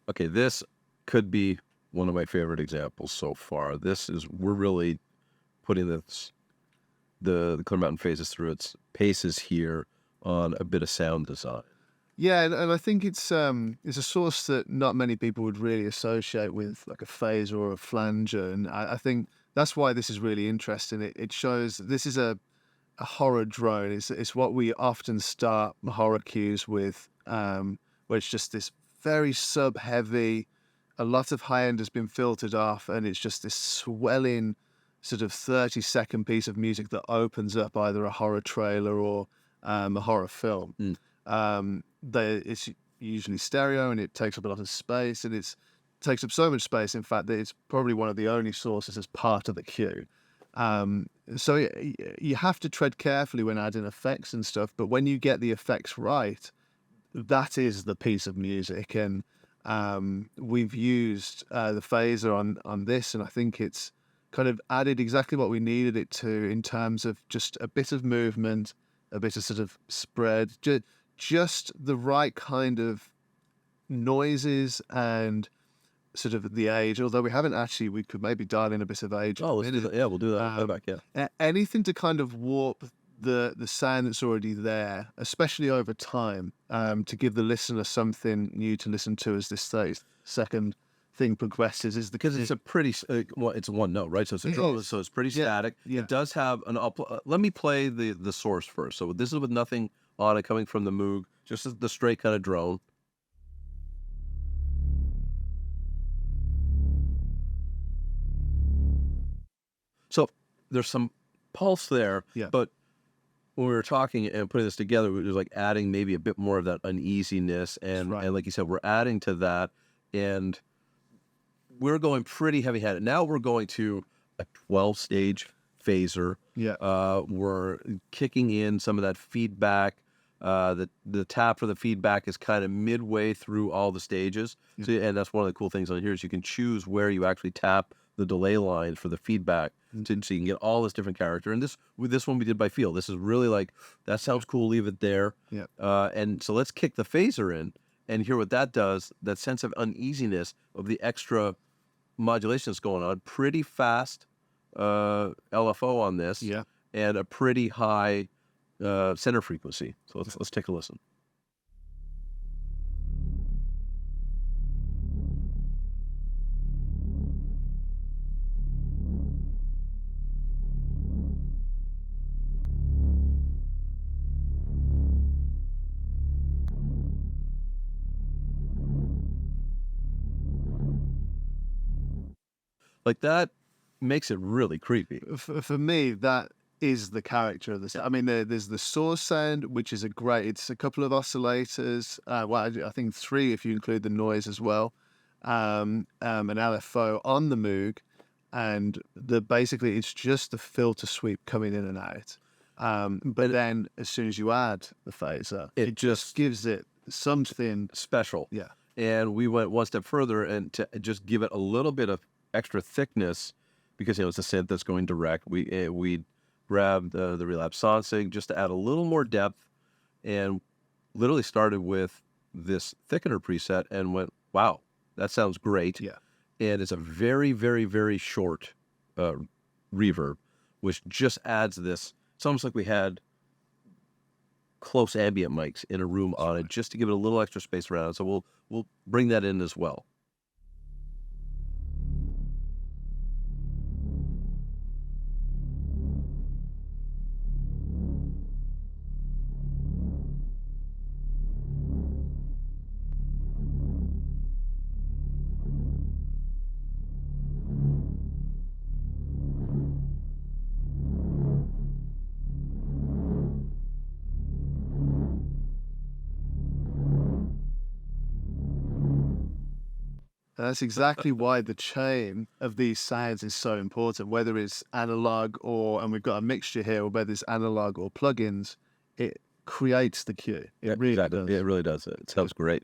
Okay, this could be one of my favorite examples so far. We're really putting the Clearmountain phases through its paces here on a bit of sound design. Yeah, and I think it's a source that not many people would really associate with like a phaser or a flanger, and I think that's why this is really interesting. It shows that this is a horror drone. It's what we often start horror cues with, where it's just this very sub heavy. A lot of high end has been filtered off, and it's just this swelling sort of 30-second piece of music that opens up either a horror trailer or a horror film. Mm. It's usually stereo, and it takes up a lot of space, and it takes up so much space, in fact, that it's probably one of the only sources as part of the cue. So you have to tread carefully when adding effects and stuff, but when you get the effects right, that is the piece of music. And we've used the phaser on this, and I think it's kind of added exactly what we needed it to in terms of just a bit of movement, a bit of sort of spread, just the right kind of noises and sort of the age. Although we could maybe dial in a bit of age. Oh, let's do that. Yeah, we'll do that. Back, yeah. Anything to kind of warp the sound that's already there, especially over time, to give the listener something new to listen to as this 30-second thing progresses. Is because it's a pretty well, it's one note, right? So it's a drone, so it's pretty static. Yeah. It does have an let me play the source first. So this is with nothing on it coming from the Moog, just the straight kind of drone. So there's some pulse there, but when we were talking and putting this together, it was like adding maybe a bit more of that uneasiness, and like you said, we're adding to that, and we're going pretty heavy-handed. Now we're going to a 12-stage phaser. Yeah. We're kicking in some of that feedback. The tap for the feedback is kind of midway through all the stages. Yeah. So, and that's one of the cool things on here is you can choose where you actually tap the delay lines for the feedback, so you can get all this different character. And with this one we did by feel. This is really like, that sounds cool, leave it there. Yeah. And so let's kick the phaser in and hear what that does. That sense of uneasiness of the extra modulation that's going on. Pretty fast LFO on this. Yeah. And a pretty high center frequency. So let's take a listen. Like that makes it really creepy. For me, that is the character of this. I mean, there's the source sound, which is it's a couple of oscillators. I think 3 if you include the noise as well. An LFO on the Moog, and basically it's just the filter sweep coming in and out. But then as soon as you add the phaser, it just gives it something special. Yeah. And we went one step further and to just give it a little bit of extra thickness, because it's a synth that's going direct. We grabbed the relapse sonsig just to add a little more depth, and literally started with this thickener preset and went, wow, that sounds great. Yeah. And it's a very, very, very short reverb, which just adds this. It's almost like we had close ambient mics in a room on it, just to give it a little extra space around it. So we'll bring that in as well. That's exactly why the chain of these sounds is so important, whether it's analog and we've got a mixture here, or whether it's analog or plugins, it creates the cue. It really does. It really does. It sounds great.